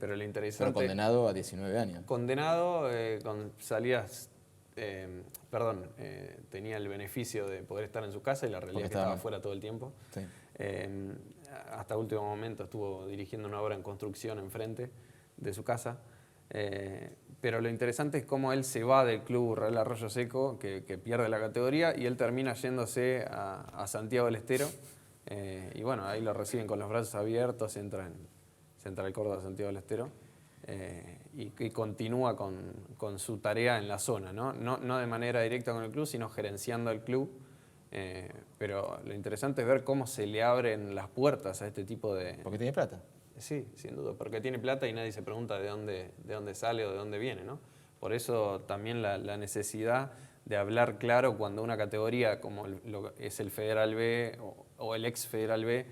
Pero lo interesante... Pero condenado a 19 años. Condenado con salidas... tenía el beneficio de poder estar en su casa, y la realidad es que estaba afuera todo el tiempo. Sí. Hasta último momento estuvo dirigiendo una obra en construcción enfrente de su casa. Pero lo interesante es cómo él se va del club Real Arroyo Seco, que pierde la categoría, y él termina yéndose a Santiago del Estero. Y bueno, ahí lo reciben con los brazos abiertos, entra Central Córdoba, Santiago del Estero, y continúa con su tarea en la zona, ¿no? No de manera directa con el club, sino gerenciando el club. Pero lo interesante es ver cómo se le abren las puertas a este tipo de... Porque tiene plata. Sí, sin duda, porque tiene plata y nadie se pregunta de dónde sale o de dónde viene, ¿no? Por eso también la necesidad de hablar claro cuando una categoría como lo es el Federal B o el ex Federal B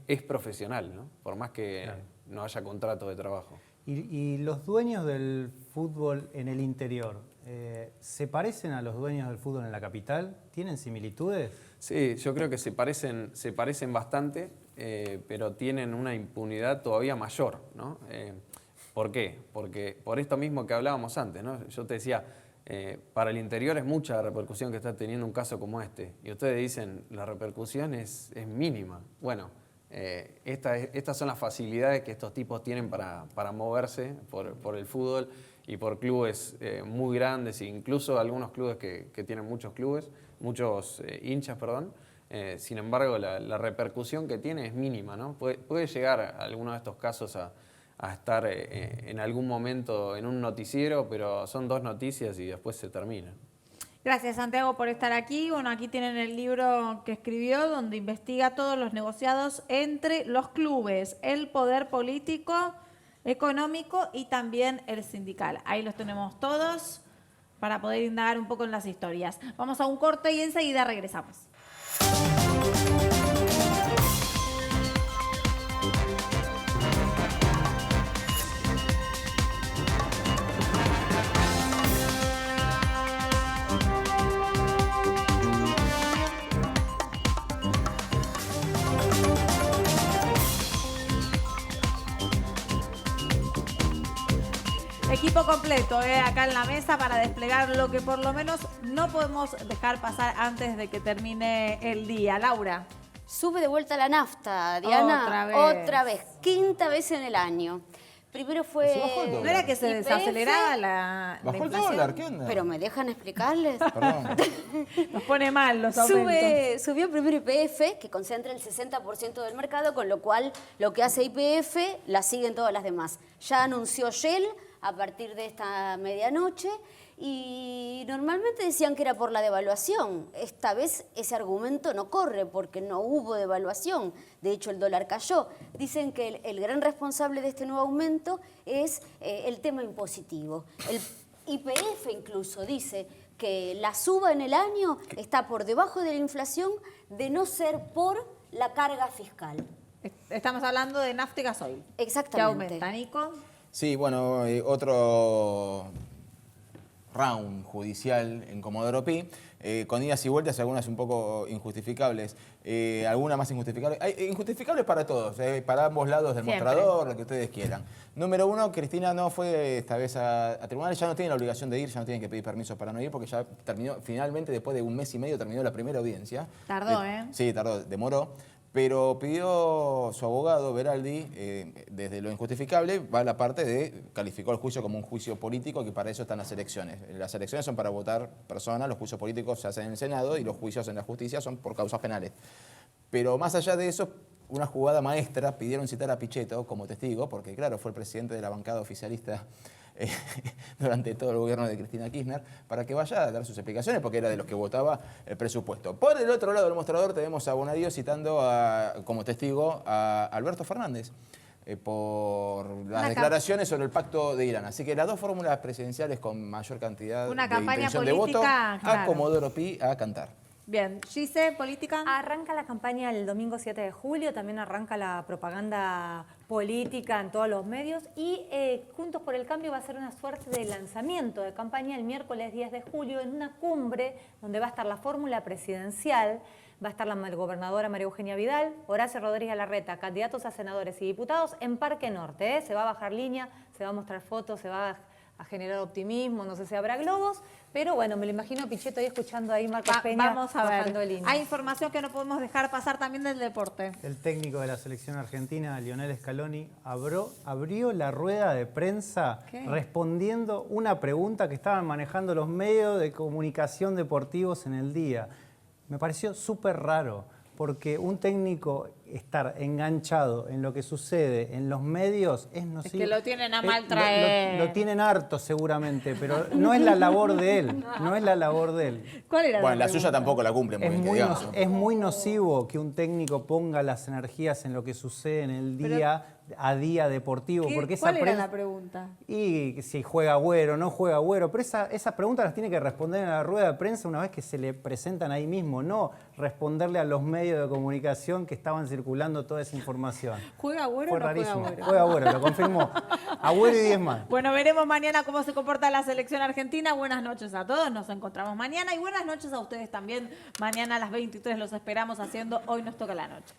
es profesional, ¿no? Por más que no haya contrato de trabajo. Y los dueños del fútbol en el interior, ¿se parecen a los dueños del fútbol en la capital? ¿Tienen similitudes? Sí, yo creo que se parecen bastante, pero tienen una impunidad todavía mayor, ¿no? ¿Por qué? Porque por esto mismo que hablábamos antes, ¿no? Yo te decía, para el interior es mucha la repercusión que está teniendo un caso como este. Y ustedes dicen, la repercusión es mínima. Bueno, estas son las facilidades que estos tipos tienen para moverse por el fútbol y por clubes muy grandes, incluso algunos clubes que tienen muchos hinchas, perdón. Sin embargo, la repercusión que tiene es mínima, ¿no? Puede llegar a alguno de estos casos a estar en algún momento en un noticiero, pero son 2 noticias y después se termina. Gracias, Santiago, por estar aquí. Bueno, aquí tienen el libro que escribió, donde investiga todos los negociados entre los clubes, el poder político, económico y también el sindical. Ahí los tenemos todos para poder indagar un poco en las historias. Vamos a un corte y enseguida regresamos. Equipo completo acá en la mesa para desplegar lo que por lo menos no podemos dejar pasar antes de que termine el día. Laura. Sube de vuelta la nafta, Diana. Otra vez. 5ª vez en el año. Primero fue... Se bajó el dólar. ¿No era que se YPF? desaceleraba la Bajó el inflación? dólar, ¿qué onda? Pero ¿me dejan explicarles? Perdón. Nos pone mal los aumentos. Subió primero YPF, que concentra el 60% del mercado, con lo cual lo que hace YPF la siguen todas las demás. Ya anunció Shell a partir de esta medianoche y normalmente decían que era por la devaluación. Esta vez ese argumento no corre porque no hubo devaluación. De hecho, el dólar cayó. Dicen que el gran responsable de este nuevo aumento es el tema impositivo. El YPF incluso dice que la suba en el año está por debajo de la inflación de no ser por la carga fiscal. Estamos hablando de nafta y gasoil. Exactamente. ¿Qué aumenta, Nico? Sí, bueno, otro round judicial en Comodoro Pi, con idas y vueltas, algunas un poco injustificables, algunas más injustificables. Hay injustificables para todos, para ambos lados del Siempre. mostrador, lo que ustedes quieran. Número 1, Cristina no fue esta vez a tribunales, ya no tiene la obligación de ir, ya no tienen que pedir permiso para no ir, porque ya terminó, finalmente, después de 1 mes y medio, terminó la primera audiencia. Tardó, Sí, tardó, demoró. Pero pidió su abogado, Beraldi, desde lo injustificable, va a la parte de, calificó el juicio como un juicio político, que para eso están las elecciones. Las elecciones son para votar personas, los juicios políticos se hacen en el Senado y los juicios en la justicia son por causas penales. Pero más allá de eso, una jugada maestra, pidieron citar a Pichetto como testigo, porque claro, fue el presidente de la bancada oficialista durante todo el gobierno de Cristina Kirchner, para que vaya a dar sus explicaciones, porque era de los que votaba el presupuesto. Por el otro lado del mostrador tenemos a Bonadío citando como testigo a Alberto Fernández por las declaraciones sobre el pacto de Irán. Así que las 2 fórmulas presidenciales con mayor cantidad de intención de voto, a Comodoro Pi a cantar. Bien, Gise, política. Arranca la campaña el domingo 7 de julio, también arranca la propaganda política en todos los medios y Juntos por el Cambio va a ser una suerte de lanzamiento de campaña el miércoles 10 de julio en una cumbre donde va a estar la fórmula presidencial, va a estar la gobernadora María Eugenia Vidal, Horacio Rodríguez Larreta, candidatos a senadores y diputados en Parque Norte. Se va a bajar línea, se va a mostrar fotos, se va a generar optimismo, no sé si habrá globos, pero bueno, me lo imagino a Pichetto ahí escuchando ahí Marcos Peña Vamos a bajando ver. línea. Hay información que no podemos dejar pasar también del deporte. El técnico de la selección argentina, Lionel Scaloni, abrió la rueda de prensa respondiendo una pregunta que estaban manejando los medios de comunicación deportivos en el día. Me pareció súper raro, porque un técnico estar enganchado en lo que sucede en los medios es nocivo. Es que lo tienen a mal traer. Lo tienen harto seguramente, pero no es la labor de él. No es la labor de él. ¿Cuál era Bueno, la pregunta? suya tampoco la cumple muy bien, que digamos. Es muy nocivo que un técnico ponga las energías en lo que sucede en el día a día deportivo. Porque esa ¿Cuál era la pregunta? Y si juega Agüero, no juega Agüero. Pero esas preguntas las tiene que responder en la rueda de prensa una vez que se le presentan ahí mismo, no responderle a los medios de comunicación que estaban circulando toda esa información. ¿Juega Agüero Fue o no juega rarísimo. Agüero? Juega Agüero, lo confirmó. Agüero y 10 más. Bueno, veremos mañana cómo se comporta la selección argentina. Buenas noches a todos, nos encontramos mañana y buenas noches a ustedes también. Mañana a las 23 los esperamos haciendo Hoy Nos Toca la Noche.